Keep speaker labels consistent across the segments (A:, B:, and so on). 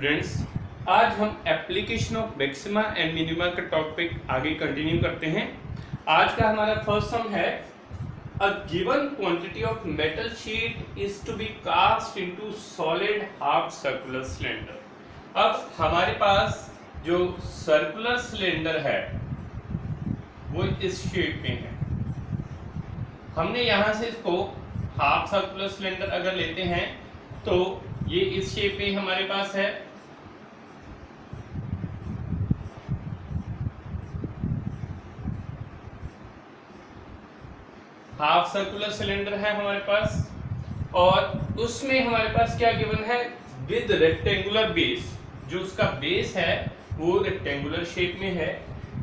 A: Students, आज हम application of maxima and minima का टॉपिक आगे कंटिन्यू करते हैं। आज का हमारा फर्स्ट सम है a given quantity of metal sheet is to be cast into solid half circular cylinder. अब हमारे पास जो सर्कुलर सिलेंडर है वो इस शेप में है। हमने यहां से इसको हाफ सर्कुलर सिलेंडर अगर लेते हैं तो ये इस शेप में हमारे पास है। हाफ सर्कुलर सिलेंडर है हमारे पास और उसमें हमारे पास क्या गिवन है, विद रेक्टेंगुलर बेस। जो उसका बेस है वो रेक्टेंगुलर शेप में है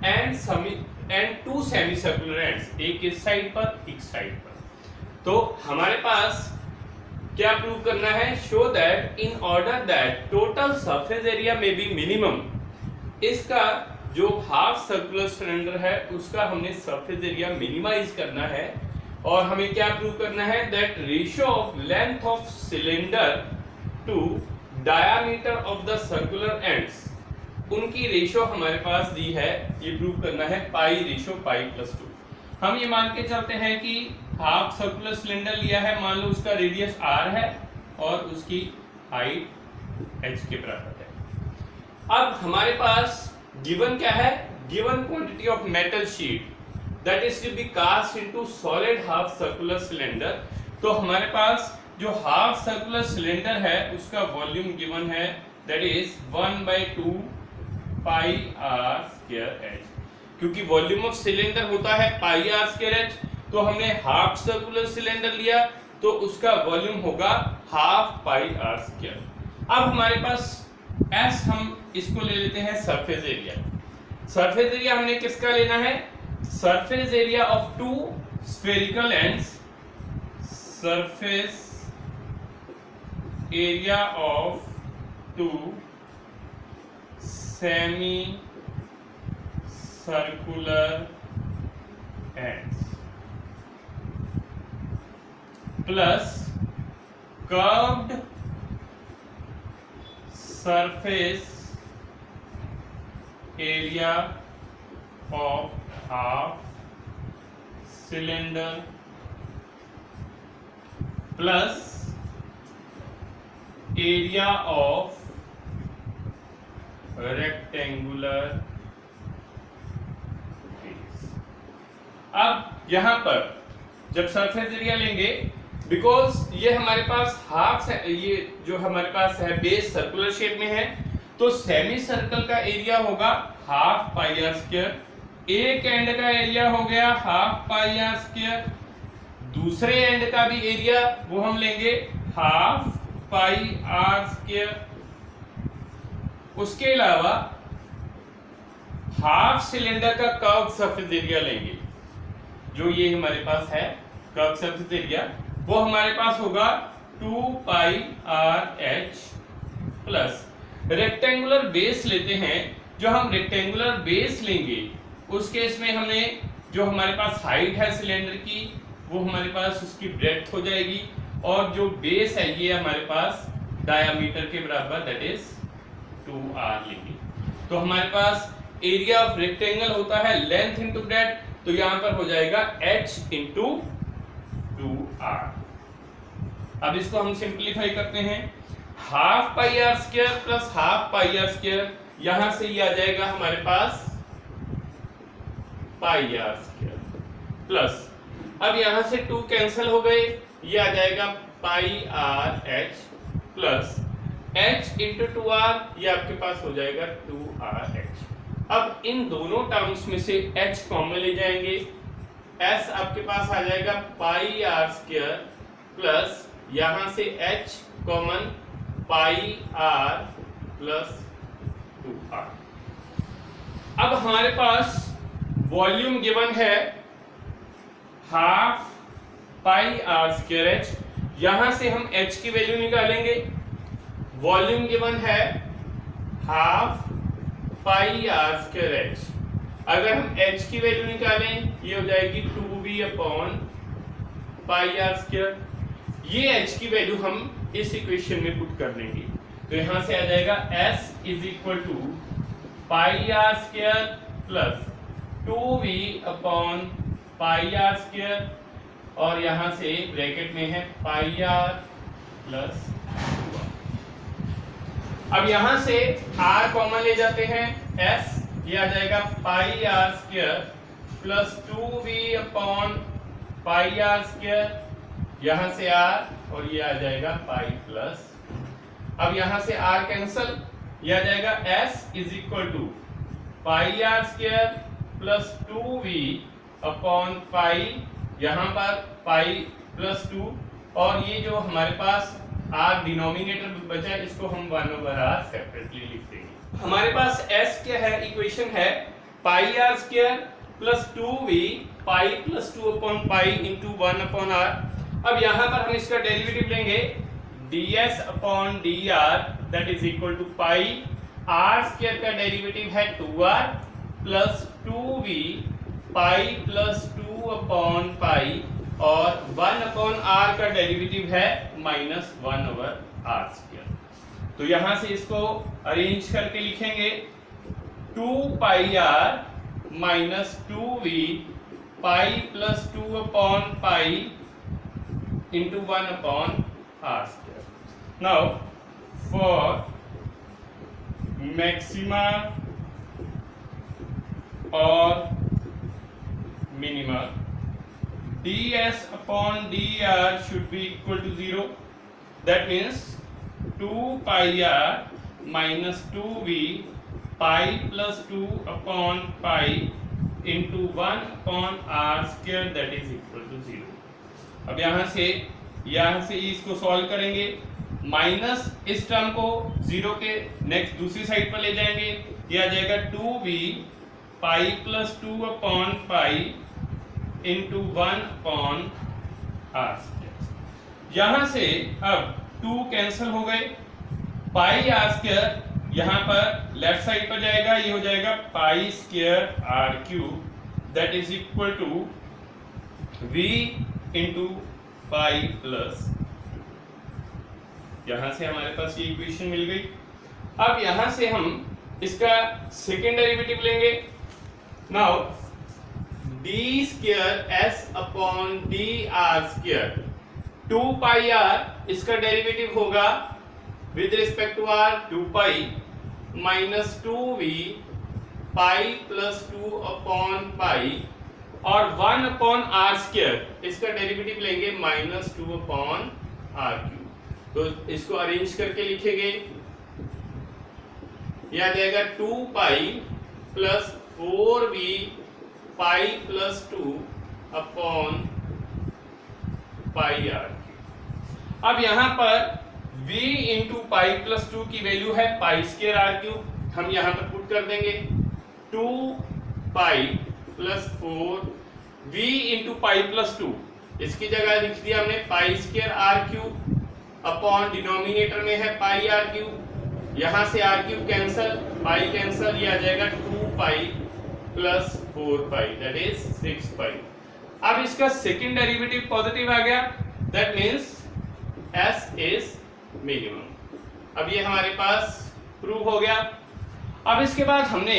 A: and two semi circular ends, एक इस साइड पर एक साइड पर। तो हमारे पास क्या प्रूव करना है, show that in order that total surface area में बी मिनिमम। इसका जो हाफ सर्कुलर सिलेंडर है उसका हमने सरफेस एरिया मिनिमाइज करना है और हमें क्या प्रूव करना है, that ratio of length of cylinder to diameter of the circular ends, उनकी रेशियो हमारे पास दी है। ये प्रूव करना है पाई रेशियो π+2। हम ये मान के चलते हैं कि हाफ सर्कुलर सिलेंडर लिया है, मान लो उसका रेडियस r है और उसकी हाइट h के बराबर है। अब हमारे पास गिवन क्या है, given quantity of metal sheet that is to be cast into solid half circular cylinder. तो हमारे पास जो हाफ सर्कुलर सिलेंडर है उसका वॉल्यूम गिवन है, दैट इज 1/2 πr²h। क्योंकि वॉल्यूम ऑफ सिलेंडर होता है πr²h, तो हमने हाफ सर्कुलर सिलेंडर लिया तो उसका वॉल्यूम होगा हाफ πr²। अब हमारे पास s, हम इसको ले लेते हैं सरफेस एरिया। सरफेस एरिया हमने किसका लेना है, surface area of two spherical ends, surface area of two semi circular ends plus curved surface area of half cylinder plus area of rectangular base. अब यहां पर जब सरफेस एरिया लेंगे, because ये हमारे पास हाफ, ये जो हमारे पास है बेस सर्कुलर शेप में है, तो सेमी सर्कल का एरिया होगा हाफ πr²। एक एंड का एरिया हो गया हाफ πr², दूसरे एंड का भी एरिया वो हम लेंगे हाफ πr²। उसके अलावा हाफ सिलेंडर का कर्व सरफेस एरिया लेंगे, जो ये हमारे पास है कर्व सरफेस एरिया, वो हमारे पास होगा 2πrh प्लस रेक्टेंगुलर बेस लेते हैं। जो हम रेक्टेंगुलर बेस लेंगे उस केस में हमें जो हमारे पास हाइट है सिलेंडर की वो हमारे पास उसकी ब्रेड्थ हो जाएगी और जो बेस है ये हमारे पास डायामीटर के बराबर, दैट इज 2r लेंगे। तो हमारे पास एरिया ऑफ रेक्टेंगल होता है लेंथ इनटू ब्रेड्थ, तो यहां पर हो जाएगा h इंटू 2r। अब इसको हम सिंप्लीफाई करते हैं, half πr² plus half πr², यहां से ये आ जाएगा हमारे पास πr² प्लस, अब यहां से 2 कैंसिल हो गए, ये आ जाएगा πrh plus h into 2r, ये आपके पास हो जाएगा 2rh। अब इन दोनों टर्म्स में से h कॉमन ले जाएंगे, s आपके पास आ जाएगा πr² प्लस यहां से h common πr plus 2r। अब हमारे पास वॉल्यूम गिवन है हाफ πr²h, यहां से हम h की वैल्यू निकालेंगे। वॉल्यूम गिवन है हाफ πr²h, अगर हम h की वैल्यू निकालें ये हो जाएगी 2b/πr²। ये h की वैल्यू हम इस इक्वेशन में पुट कर लेंगे। तो यहां से आ जाएगा s is equal to pi r square plus 2v upon pi r square, और यहां से ब्रैकेट में है पाई आर प्लस। अब यहां से r कॉमन ले जाते हैं, s ये आ जाएगा pi r square plus 2v upon pi r square, यहां से r और ये आ जाएगा पाई प्लस। अब यहां से r कैंसल, ये आ जाएगा s is equal to pi r square plus 2v upon pi, यहां पर पाई प्लस 2, और ये जो हमारे पास r डिनोमिनेटर में बचा है इसको हम 1/r सेपरेटली लिख देंगे। हमारे पास s क्या है, इक्वेशन है pi r square plus 2v pi plus 2 upon pi into 1/r। अब यहां पर हम इसका डेरिवेटिव लेंगे ds upon dr that is equal to pi r square का डेरिवेटिव है 2r plus 2v pi plus 2 upon pi, और 1/r का डेरिवेटिव है -1/r स्क्वायर। तो यहां से इसको अरेंज करके लिखेंगे 2 pi r minus 2v pi plus 2 upon pi into 1/r square. Now for maxima और minima ds upon dr should be equal to 0. That means 2 pi r minus 2v pi plus 2 upon pi into 1 upon r square that is equal to 0. अब यहाँ से इसको solve करेंगे, minus इस term को 0 के next दूसरी साइड पर ले जाएंगे, ये आ जाएगा 2v pi plus 2 upon pi into 1/r square. यहां से अब 2 कैंसिल हो गए, पाई आर स्क्वायर यहां पर लेफ्ट साइड पर जाएगा, ये हो जाएगा pi square r cube that is equal to v into pi plus. यहां से हमारे पास ये इक्वेशन मिल गई। अब यहां से हम इसका सेकेंड डेरिवेटिव लेंगे। Now d square s upon d r square 2 pi r, इसका डेरिवेटिव होगा with respect to r 2 pi minus 2v pi plus 2 upon pi, और 1 अपॉन r स्क्वायर इसका डेरिवेटिव लेंगे माइनस 2 अपॉन r क्यूब। तो इसको arrange करके लिखेंगे, यह आ जाएगा 2 pi plus 4v pi plus 2 upon pi r. अब यहां पर v इंटू पाई प्लस 2 की वैल्यू है पाई स्क्वायर आर क्यूब, हम यहां पर पुट कर देंगे 2 pi plus 4 v into pi plus 2, इसकी जगह लिख दिया हमने pi square r cube upon denominator में है पाई आर क्यूब, यहां से r cube cancel, pi cancel, ये आ जाएगा 2 pi plus 4 pi that is 6 pi. अब इसका सेकंड डेरिवेटिव पॉजिटिव आ गया, that means s is minimum. अब ये हमारे पास प्रूव हो गया। अब इसके बाद हमने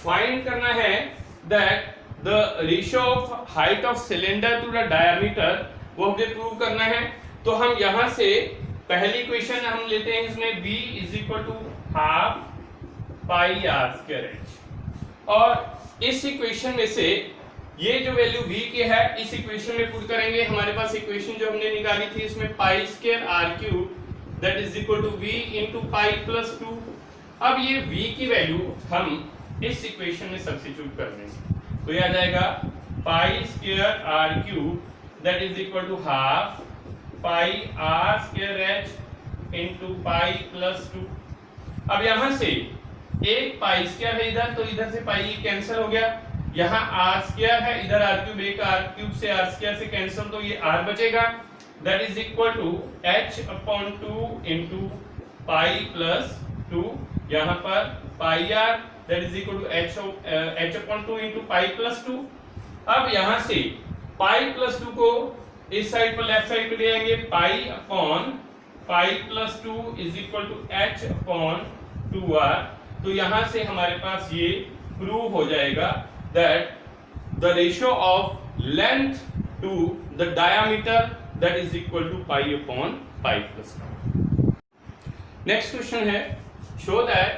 A: फाइंड करना है that the ratio of height of cylinder to the diameter, वो हमें प्रूव करना है। तो हम यहां से पहली इक्वेशन हम लेते हैं, इसमें v is equal to half pi r square h, और इस इक्वेशन में से ये जो वैल्यू v की है इस इक्वेशन में पुट करेंगे। हमारे पास इक्वेशन जो हमने निकाली थी इसमें pi square r cube that is equal to v into pi plus 2। अब ये v की वैल्यू हम इस इक्वेशन में सब्स्टिट्यूट कर देंगे, तो ये आ जाएगा pi square r cube that is equal to half pi r square h into pi plus 2। अब यहां से एक पाई स्क्वायर है इधर, तो इधर से पाई कैंसिल हो गया, यहाँ आर स्क्वायर है, इधर आर क्यूब, एक आर क्यूब से आर स्क्वायर से कैंसिल, तो ये आर बचेगा that is equal to h upon 2 into pi plus 2, यहाँ पर pi r that is equal to h upon 2 into pi plus 2। अब यहाँ से पाई प्लस 2 को इस साइड पर लेफ्ट साइड पे ले आएंगे, pi upon pi plus 2 is equal to h upon 2r। तो यहां से हमारे पास ये प्रूव हो जाएगा that the ratio of length to the diameter that is equal to pi upon pi plus 2। Next question है, show that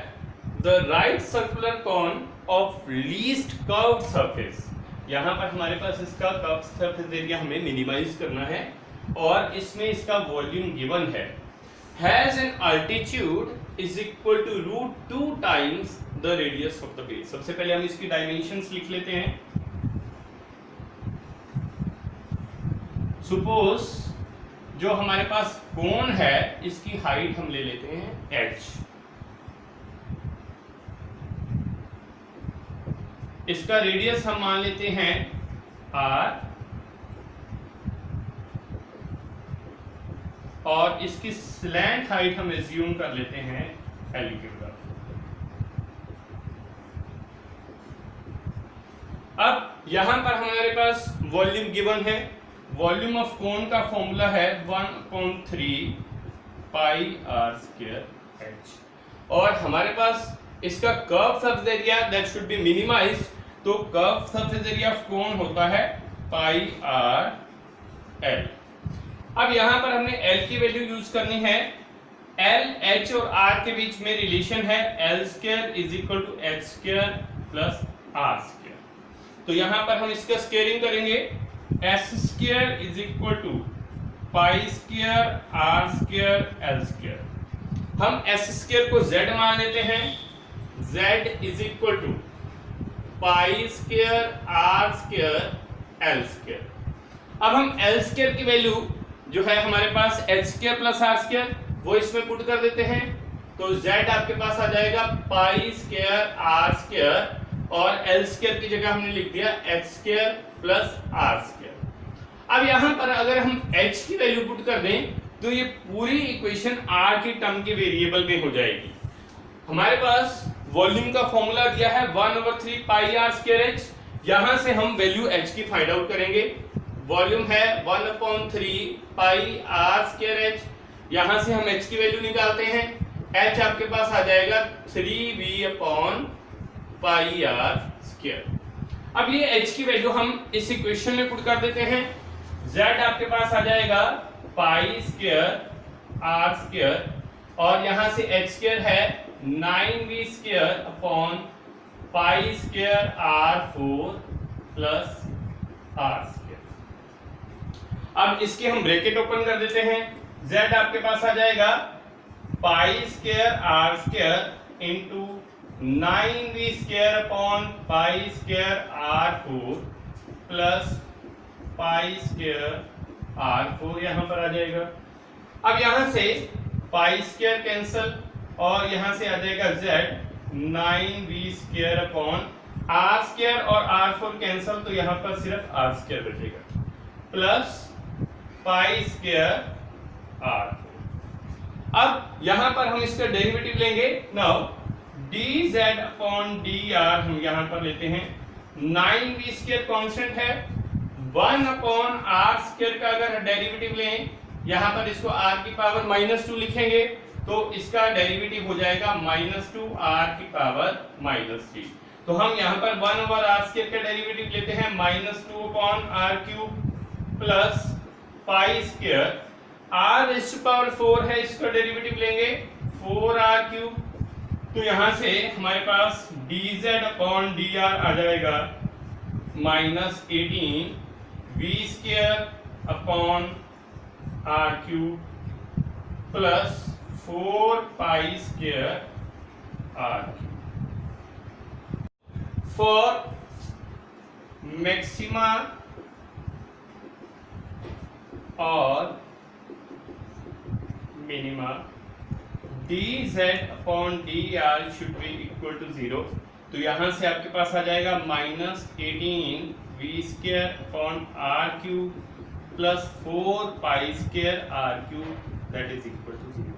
A: the right circular cone of least curved surface. यहां पर हमारे पास इसका कर्व्ड सरफेस एरिया हमें minimize करना है और इसमें इसका वॉल्यूम गिवन है, has an altitude is equal to √2 times the radius of the base. सबसे पहले हम इसकी डायमेंशंस लिख लेते हैं। सपोज जो हमारे पास कोन है इसकी हाइट हम ले लेते हैं h, इसका रेडियस हम मान लेते हैं r और इसकी स्लैंट हाइट हम एज्यूम कर लेते हैं l के बराबर। अब यहां पर हमारे पास वॉल्यूम गिवन है, वॉल्यूम ऑफ कोन का फॉर्मूला है 1/3 पाई r स्क्वायर h और हमारे पास इसका curve surface area that should be minimized, तो curve surface area of cone होता है पाई r l। अब यहां पर हमने l की वैल्यू यूज करनी है, l h और r के बीच में रिलेशन है l square is equal to h square plus r square. तो यहां पर हम इसका स्क्वायरिंग करेंगे, s square is equal to pi square r square l square. हम s स्क्वायर को z मान लेते हैं, z is equal to pi square r square l square. अब हम l स्क्वायर की वैल्यू जो है हमारे पास h square plus r square वो इसमें पुट कर देते हैं, तो z आपके पास आ जाएगा पाई स्क्वायर r स्क्वायर और l स्क्वायर की जगह हमने लिख दिया h square plus r square. अब यहां पर अगर हम h की वैल्यू पुट कर दें तो ये पूरी इक्वेशन r की टर्म के वेरिएबल में हो जाएगी। हमारे पास वॉल्यूम का फॉर्मूला दिया है 1/3 पाई r स्क्वायर h, यहां से हम वैल्यू h की फाइंड आउट करेंगे। वॉल्यूम है 1/3 पाई r स्क्वायर h, यहां से हम h की वैल्यू निकालते हैं, h आपके पास आ जाएगा 3v upon pi r square. अब ये h की वैल्यू हम इस इक्वेशन में पुट कर देते हैं, z आपके पास आ जाएगा पाई स्क्वायर r स्क्वायर और यहां से h स्क्वायर है 9v square upon pi square r4 plus r square. अब इसके हम ब्रैकेट ओपन कर देते हैं, z आपके पास आ जाएगा pi square r square into 9v square upon pi square r4 plus pi square r4 यहां पर आ जाएगा। अब यहां से पाई स्क्वायर कैंसल और यहां से आ जाएगा z 9v square upon r square और r4 कैंसल, तो यहां पर सिर्फ r स्क्वायर बचेगा प्लस पाई स्क्वायर r4। अब यहां पर हम इसका डेरिवेटिव लेंगे, नाउ dz अपॉन dr हम यहां पर लेते हैं, 9v स्क्वायर कांस्टेंट है, 1 अपॉन r स्क्वायर का अगर डेरिवेटिव लें यहां पर इसको r की पावर -2 लिखेंगे तो इसका डेरिवेटिव हो जाएगा -2 r की पावर -3। तो हम यहां पर 1/r स्क्वायर का डेरिवेटिव लेते हैं -2 upon r cube plus pi square r raise to power 4 है, इसका डेरिवेटिव लेंगे 4r क्यूब, तो यहां से हमारे पास dz अपॉन dr आ जाएगा -18 v square upon r cube plus 4 pi square r cube. For maxima और minima dz upon dr should be equal to 0, तो यहां से आपके पास आ जाएगा -18 v square upon r cube plus 4 pi square r cube that is equal to 0।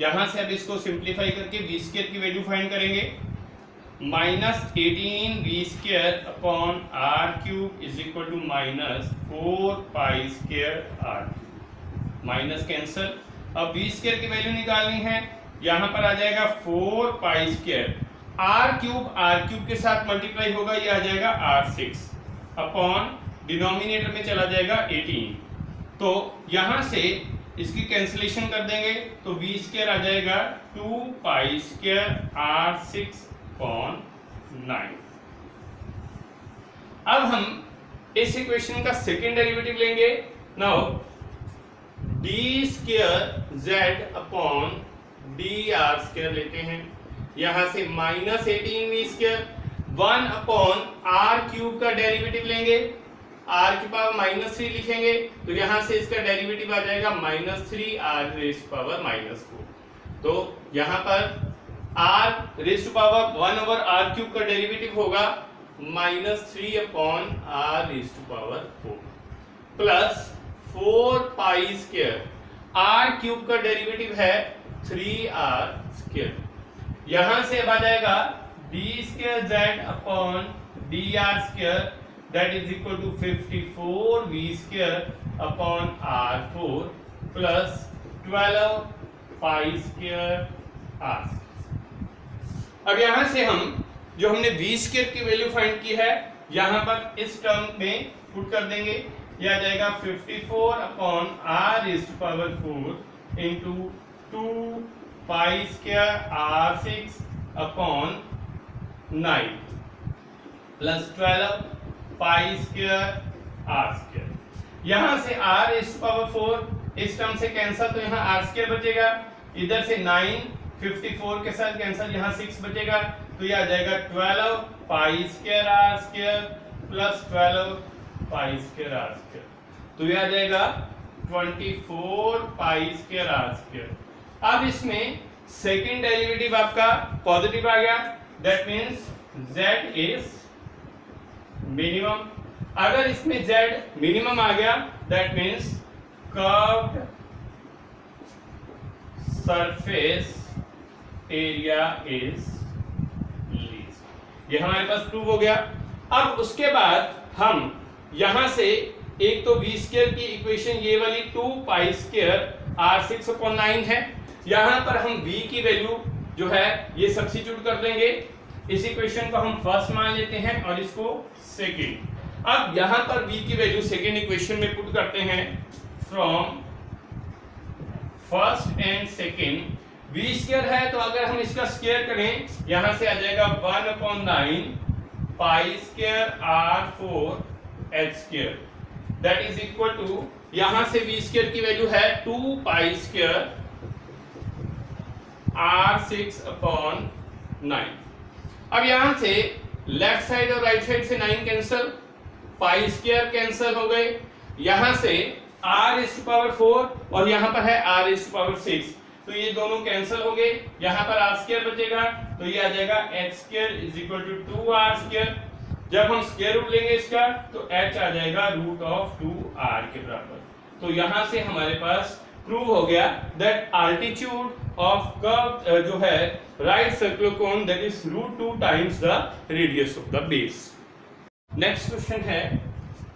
A: यहां से अब इसको सिंप्लीफाई करके v स्क्वायर की वैल्यू फाइंड करेंगे, -18 v square upon r cube is equal to -4 pi square r cube, minus cancel, अब v square की value निकालनी है, यहाँ पर आ जाएगा 4 पाई स्क्वायर, आर क्यूब के साथ मल्टीप्लाई होगा, ये आ जाएगा R6 अपॉन डिनोमिनेटर में चला जाएगा 18। तो यहां से इसकी कैंसिलेशन कर देंगे तो वी स्क्वायर आ जाएगा 2 पाई स्क्वायर R6 अपॉन 9। अब हम इस इक्वेशन का सेकेंड डेरिवेटिव लेंगे। Now d square z upon d r square लेते हैं, यहां से -18 v square 1 upon r cube का डेरिवेटिव लेंगे, आर की पावर -3 लिखेंगे तो यहां से इसका डेरिवेटिव आ जाएगा -3 आर रेज़ टू पावर -4। तो यहां पर r raise to power 1 over r cube का डेरिवेटिव होगा -3 upon r raise to power 4 plus 4 pi square, r cube का डेरिवेटिव है 3r स्क्वायर, यहां से अब आ जाएगा d square z upon d r square that is equal to 54 v square upon r4 plus 12 pi square r। अब यहां से हम जो हमने v स्क्वायर की वैल्यू फाइंड की है यहां पर इस टर्म में पुट कर देंगे, यह आ जाएगा 54 upon r raised to power 4 into 2 pi square r6 upon 9 plus 12 pi square r square. यहां से r रेज़ टू पावर 4 इस टर्म से कैंसिल तो यहां r स्क्वायर बचेगा, इधर से 9 54 के साथ कैंसिल, यहां 6 बचेगा तो ये आ जाएगा 12 pi square r square plus 12 pi square r square, तो ये आ जाएगा 24 पाई स्क्वायर आर स्क्वायर। अब इसमें सेकंड डेरिवेटिव आपका पॉजिटिव आ गया, that means z is minimum. अगर इसमें z मिनिमम आ गया that means curved surface area is least. ये हमारे पास प्रूव हो गया। अब उसके बाद हम यहां से एक तो v स्क्वायर की इक्वेशन ये वाली 2 पाई स्क्वायर r6 अपॉन 9 है, यहां पर हम v की वैल्यू जो है ये सब्स्टिट्यूट कर देंगे। इस इक्वेशन को हम फर्स्ट मान लेते हैं और इसको सेकंड। अब यहां पर v की वैल्यू सेकंड इक्वेशन में पुट करते हैं, from first and second v square है तो अगर हम इसका स्क्वायर करें यहां से आ जाएगा 1 upon 9 pi square r4 h square, that is equal to यहां से v स्क्वायर की वैल्यू है 2 पाई स्क्वायर r6 अपॉन 9। अब यहां से लेफ्ट साइड और राइट साइड से 9 कैंसिल, पाई स्क्वायर कैंसिल हो गए, यहां से r रेज़ टू पावर 4 और यहां पर है r रेज़ टू पावर 6 तो ये दोनों कैंसिल हो गए, यहां पर r स्क्वायर बचेगा तो ये आ जाएगा h square is equal to 2r square. जब हम स्क्वायर रूट लेंगे इसका तो h आ जाएगा रूट ऑफ 2r के बराबर। तो यहां से हमारे पास प्रूव हो गया दैट अल्टीट्यूड ऑफ कर्व जो है right circular cone that is √2 times the radius of the base. Next question है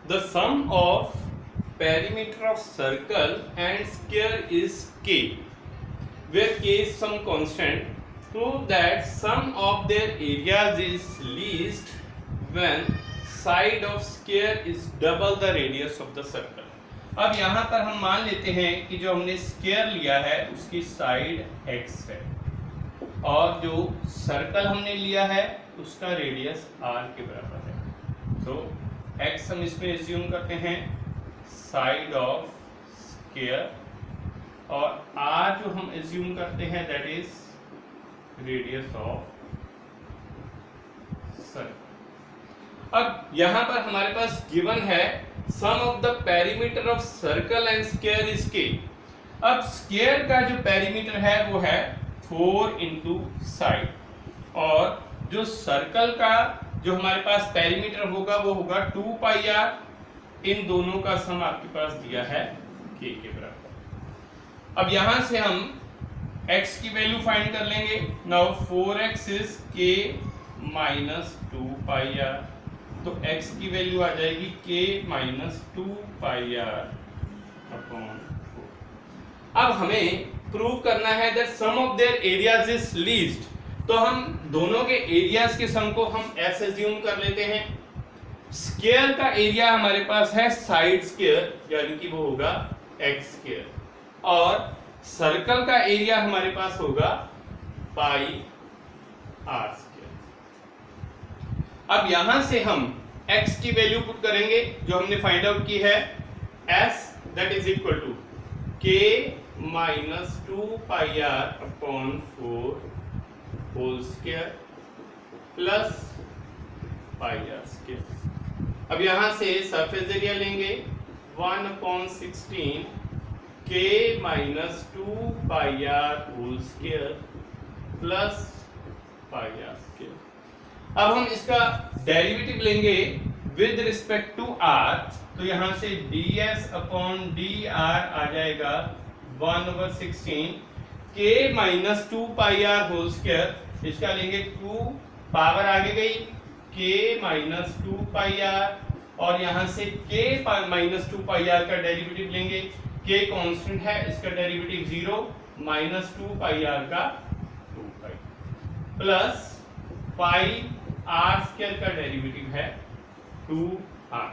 A: the sum of perimeter of circle and square is k where k is some constant, prove that sum of their areas is least when side of square is double the radius of the circle। अब यहाँ पर हम मान लेते हैं कि जो हमने स्क्वायर लिया है उसकी साइड x है और जो सर्कल हमने लिया है उसका रेडियस r के बराबर है। तो x हम इसमें एज्यूम करते हैं साइड ऑफ स्क्वायर और r जो हम एज्यूम करते हैं that is radius of circle. अब यहां पर हमारे पास गिवन है sum of the perimeter of circle and square is k। अब स्क्वायर का जो पेरीमीटर है वो है 4 इंटू साइड और जो सर्कल का जो हमारे पास पेरीमीटर होगा वो होगा 2 पाई r। इन दोनों का सम आपके पास दिया है k के बराबर। अब यहां से हम x की वैल्यू फाइंड कर लेंगे। Now 4x is k minus 2 pi r, तो x की वैल्यू आ जाएगी k minus 2 pi r upon 4। अब हमें प्रूव करना है that sum of their areas is least. तो हम दोनों के एरियाज के सम को हम ऐसे अज्यूम कर लेते हैं। स्क्वायर का एरिया हमारे पास है साइड स्क्वायर, यानी कि वो होगा एक्स स्क्वायर, और सर्कल का एरिया हमारे पास होगा पाई आर स्क्वायर। अब यहां से हम x की वैल्यू पुट करेंगे जो हमने फाइंड आउट की है, s that is equal to k minus 2 pi r upon 4 whole square plus pi r square. अब यहां से सरफेस एरिया लेंगे 1/16 k minus 2 pi r whole square plus pi r square. अब हम इसका डेरिवेटिव लेंगे विद रिस्पेक्ट टू r, तो यहां से ds अपॉन dr आ जाएगा 1/16 k minus 2 pi r whole square. इसका लेंगे 2 पावर आगे गई k माइनस 2 पाई आर, और यहां से k माइनस 2 पाई आर का डेरिवेटिव लेंगे, k कांस्टेंट है, इसका डेरिवेटिव 0 माइनस 2 पाई आर का 2 pi plus pi r square का डेरिवेटिव है 2r।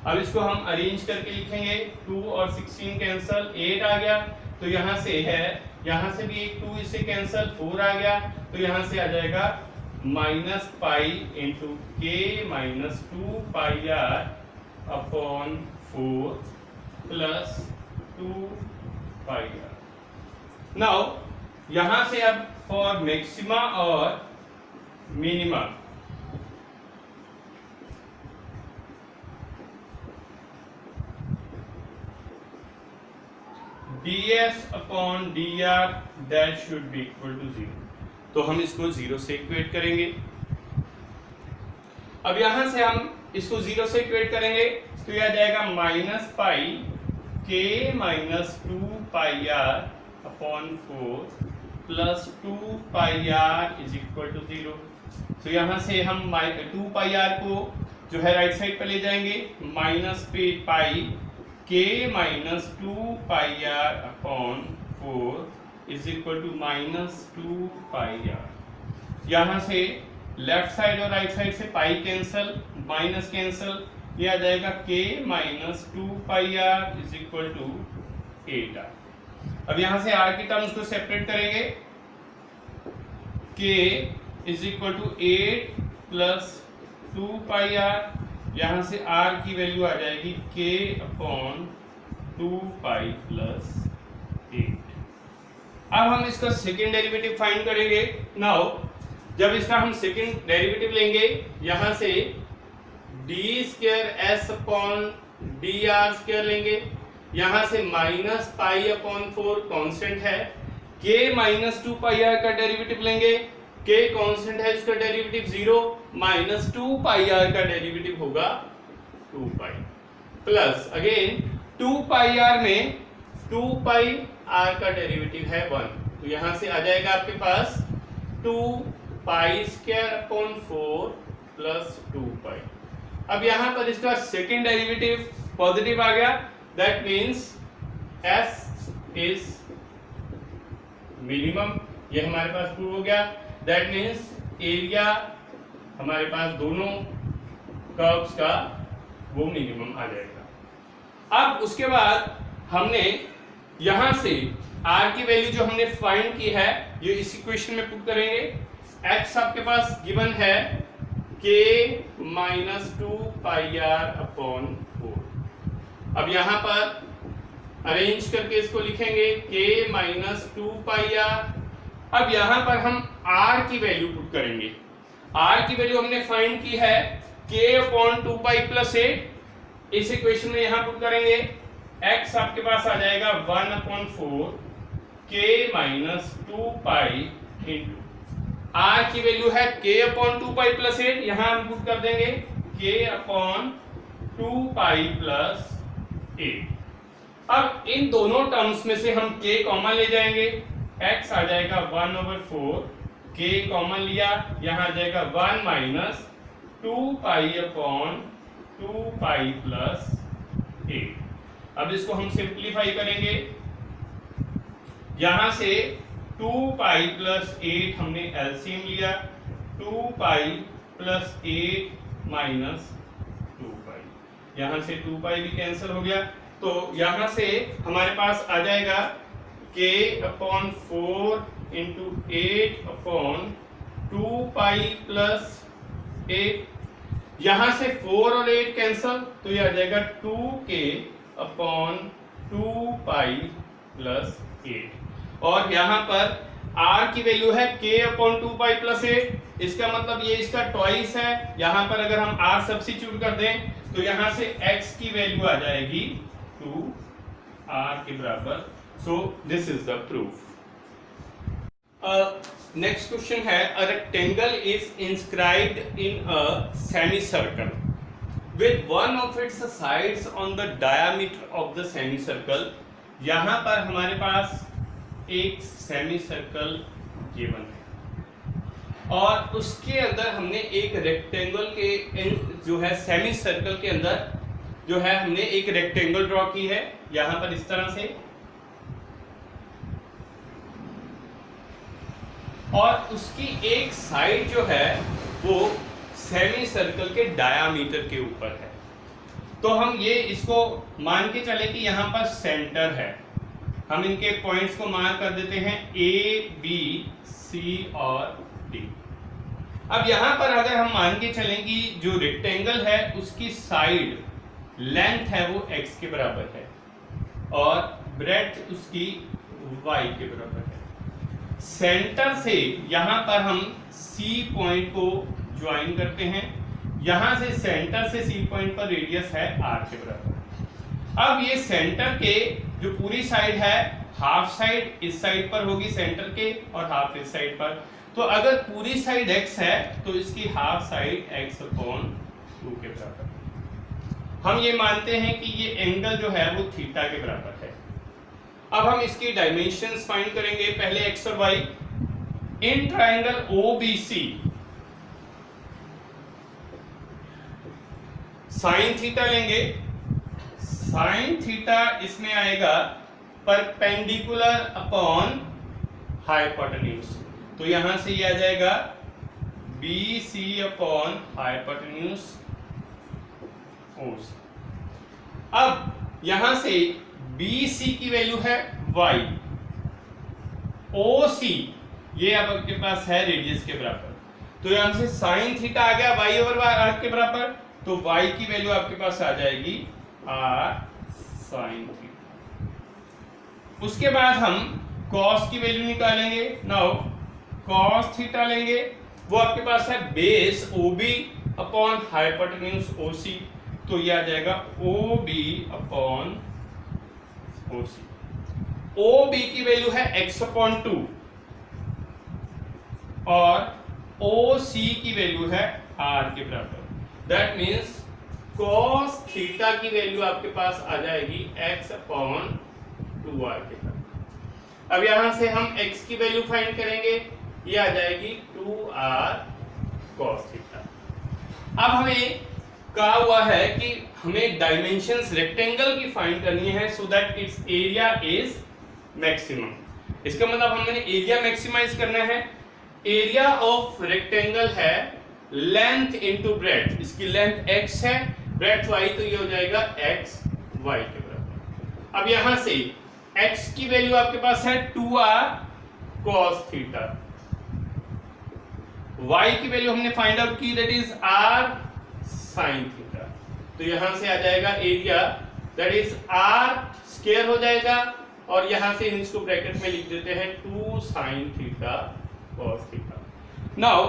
A: अब इसको हम अरेंज करके लिखेंगे, 2 और 16 कैंसल, 8 आ गया, तो यहां से है, यहां से भी एक 2 इससे कैंसल, 4 आ गया, तो यहां से आ जाएगा minus pi into k minus 2 pi r upon 4 plus 2 pi r. Now यहां से अब फॉर मैक्सिमा और minima, ds upon dr that should be equal to 0, तो हम इसको 0 से इक्वेट करेंगे। अब यहां से हम इसको 0 से इक्वेट करेंगे तो यह आ जाएगा minus pi k minus 2 pi r upon 4 plus 2 pi r is equal to 0। तो यहां से हम 2 पाई आर को जो है राइट साइड पर ले जाएंगे, माइनस पे pi k minus 2 pi r upon 4 is equal to minus 2 pi r. यहां से लेफ्ट साइड और राइट साइड से पाई कैंसल, माइनस कैंसल, ये आ जाएगा k minus 2 pi r is equal to 8r। अब यहां से r की टर्म्स को सेपरेट करेंगे, k is equal to 8 plus 2 pi r, यहां से r की वैल्यू आ जाएगी k अपॉन 2 पाई प्लस 8। अब हम इसका सेकेंड डेरिवेटिव फाइंड करेंगे। नाउ जब इसका हम सेकेंड डेरिवेटिव लेंगे, यहां से d square s upon d r square लेंगे, यहां से माइनस पाई अपॉन 4 कांस्टेंट है, k माइनस 2 पाई आर का डेरिवेटिव लेंगे, k कांस्टेंट है, इसका डेरिवेटिव 0 माइनस 2 पाई आर का डेरिवेटिव होगा 2 pi plus again 2 pi r में 2 पाई आर का डेरिवेटिव है 1, तो यहां से आ जाएगा आपके पास 2 पाई स्क्वायर अपॉन 4 प्लस 2 पाई। अब यहां पर इसका सेकेंड डेरिवेटिव पॉजिटिव आ गया, that means s is minimum, ये हमारे पास प्रूव हो गया। दैट मीन्स एरिया हमारे पास दोनों कर्व्स का वो मिनिमम आ जाएगा। अब उसके बाद हमने यहां से r की वैल्यू जो हमने फाइंड की है ये इस इक्वेशन में पुट करेंगे। x आपके पास गिवन है k minus 2 pi r upon 4। अब यहां पर अरेंज करके इसको लिखेंगे k माइनस 2 पाई आर। अब यहां पर हम r की वैल्यू पुट करेंगे, r की वैल्यू हमने फाइंड की है k अपॉन 2 पाई प्लस 8, इस इक्वेशन में यहां पुट करेंगे, x आपके पास आ जाएगा 1 upon 4 k minus 2 pi into r की वैल्यू है k अपॉन 2 पाई प्लस 8, यहां हम पुट कर देंगे k अपॉन 2 पाई प्लस 8। अब इन दोनों टर्म्स में से हम k कॉमन ले जाएंगे, x आ जाएगा 1/4, k कॉमन लिया, यहां आ जाएगा 1 minus 2 pi upon 2 pi plus 8। अब इसको हम सिंप्लीफाई करेंगे, यहां से 2 पाई प्लस 8 हमने एलसीएम लिया, 2 पाई प्लस 8 माइनस 2 पाई, यहां से 2 पाई भी कैंसिल हो गया। तो यहां से हमारे पास आ जाएगा k upon 4 into 8 upon 2 pi plus 8, यहां से 4 और 8 कैंसिल, तो ये आ जाएगा 2k अपॉन 2 पाई प्लस 8, और यहां पर r की वैल्यू है k अपॉन 2 पाई प्लस 8, इसका मतलब ये इसका ट्वाइस है। यहां पर अगर हम r सब्स्टिट्यूट कर दें तो यहां से x की वैल्यू आ जाएगी 2r के बराबर। So this is the proof. Next question है, a rectangle is inscribed in a semicircle with one of its sides on the diameter of the semicircle। यहां पर हमारे पास एक सेमीसर्कल गिवन है और उसके अंदर हमने एक रेक्टेंगल के जो है सेमीसर्कल के अंदर जो है हमने एक रेक्टेंगल ड्रॉ की है, यहां पर इस तरह से, और उसकी एक साइड जो है वो सेमी सर्कल के डायामीटर के ऊपर है। तो हम ये इसको मान के चले कि यहाँ पर सेंटर है, हम इनके पॉइंट्स को मार्क कर देते हैं ए बी सी और डी। अब यहाँ पर अगर हम मान के चलें कि जो रेक्टेंगल है उसकी साइड लेंथ है वो x के बराबर है और ब्रेड्थ उसकी y के बराबर है। सेंटर से यहाँ पर हम C पॉइंट को ज्वाइन करते हैं, यहां से सेंटर से C पॉइंट पर रेडियस है r के बराबर। अब ये सेंटर के जो पूरी साइड है, हाफ साइड इस साइड पर होगी सेंटर के और हाफ इस साइड पर, तो अगर पूरी साइड x है तो इसकी हाफ साइड x अपॉन 2 के बराबर। हम ये मानते हैं कि ये एंगल जो है वो थीटा के बराबर है। अब हम इसकी डायमेंशंस फाइंड करेंगे, पहले x और y। In triangle OBC sine theta लेंगे, साइन थीटा इसमें आएगा परपेंडिकुलर अपॉन हाइपोटेन्यूज, तो यहां से ये आ जाएगा BC अपॉन हाइपोटेन्यूज OC। अब यहां से BC की वैल्यू है y, OC ये अब आपके पास है रेडियस के बराबर, तो यहां से साइन थीटा आ गया y ओवर r के बराबर, तो y की वैल्यू आपके पास आ जाएगी r sin थीटा। उसके बाद हम cos की वैल्यू निकालेंगे। नाउ cos थीटा लेंगे, वो आपके पास है base OB upon hypotenuse OC, तो ये आ जाएगा OB अपॉन OC। OB की वैल्यू है x अपॉन 2 और OC की वैल्यू है r के बराबर। दैट मीन्स cos थीटा की वैल्यू आपके पास आ जाएगी x अपॉन 2r के बराबर। अब यहां से हम x की वैल्यू फाइंड करेंगे, ये आ जाएगी 2r cos थीटा। अब हमें कहा हुआ है कि हमें डायमेंशंस रेक्टेंगल की फाइंड करनी है so that it's area is maximum. इसका मतलब हमने एरिया मैक्सिमाइज करना है। एरिया ऑफ रेक्टेंगल है लेंथ इनटू ब्रेड्थ, इसकी लेंथ x है, ब्रेड्थ y, तो ये हो जाएगा x y के बराबर। अब यहां से x की वैल्यू आपके पास है 2r cos थीटा, y की वैल्यू हमने फाइंड आउट की that is r sin theta, तो यहां से आ जाएगा area that is r square हो जाएगा और यहां से इसको ब्रैकेट में लिख देते हैं 2 sin theta cos theta. Now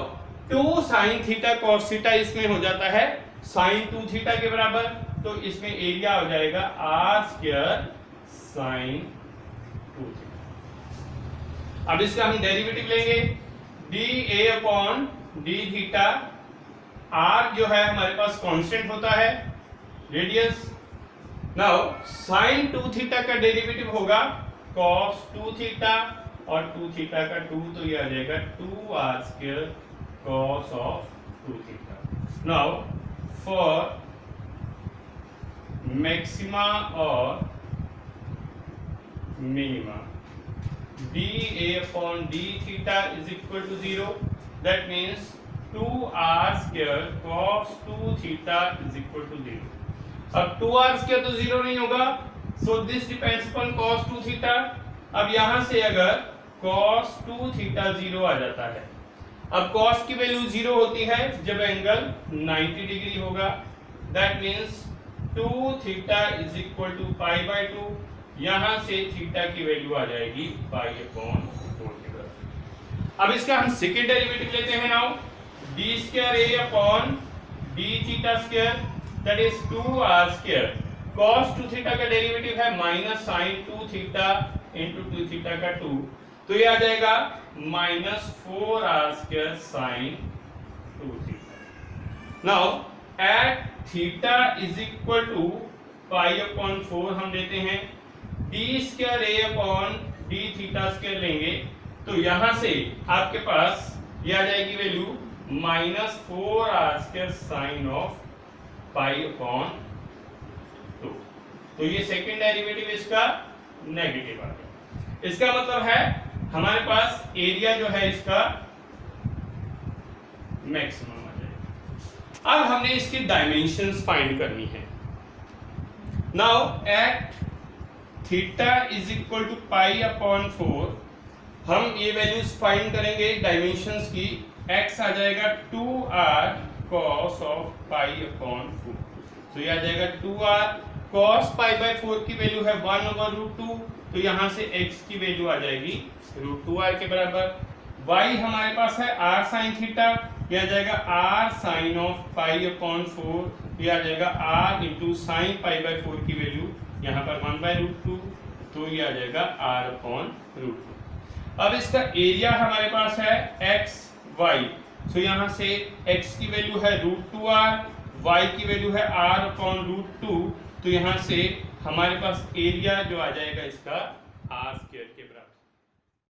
A: 2 sin theta cos theta इसमें हो जाता है sin 2 थीटा के बराबर, तो इसमें एरिया हो जाएगा r स्क्वायर sin 2 थीटा। अब इसका हम डेरिवेटिव लेंगे, dA upon d theta, r जो है हमारे पास कांस्टेंट होता है रेडियस। नाउ sin 2 थीटा का डेरिवेटिव होगा cos 2 थीटा और 2 थीटा का 2, तो ये आ जाएगा 2r square cos of 2 theta. Now for maxima or minima, dA/d theta is equal to 0. That means 2r square cos 2 theta is equal to 0. अब 2r square तो 0 नहीं होगा, so this depends upon cos 2 theta. अब यहां से अगर cos 2 theta 0 आ जाता है, अब cos की वैल्यू 0 होती है जब एंगल 90 डिग्री होगा. That means 2 theta is equal to pi by 2. यहां से थीटा की वैल्यू आ जाएगी पाई अपॉन 4 के बराबर. अब इसका हम सेकेंड डेरिवेटिव लेते हैं. Now d square a upon d theta square that is 2r square. cos 2 theta का डेरिवेटिव है minus sin 2 theta into 2 theta का 2, तो ये आ जाएगा minus 4r square sin 2 theta. Now at theta is equal to pi upon 4 हम लेते हैं. d square a upon d theta square लेंगे तो यहां से आपके पास ये आ जाएगी value minus 4r square sine of pi upon 2. तो ये सेकंड डेरिवेटिव इसका नेगेटिव आ गया. इसका मतलब है हमारे पास एरिया जो है इसका मैक्सिमम आ जाएगा. अब हमने इसकी डायमेंशंस फाइंड करनी है. Now at theta is equal to pi upon 4 हम ये वैल्यूज फाइंड करेंगे डायमेंशंस की. x आ जाएगा 2r cos of pi upon 4, तो ये आ जाएगा 2r cos पाई बाय 4 की वैल्यू है 1/√2, तो यहां से x की वैल्यू आ जाएगी √2r के बराबर. y हमारे पास है r sin थीटा, ये आ जाएगा r sin of pi upon 4, ये आ जाएगा r into sine pi by 4 की वैल्यू यहाँ पर 1/√2, तो ये आ जाएगा r अपॉन √2. अब इसका एरिया हमारे पास है x y, तो यहाँ से x की वैल्यू है √2r, y की वैल्यू है r अपॉन √2, तो यहाँ से हमारे पास एरिया जो आ जाएगा इसका r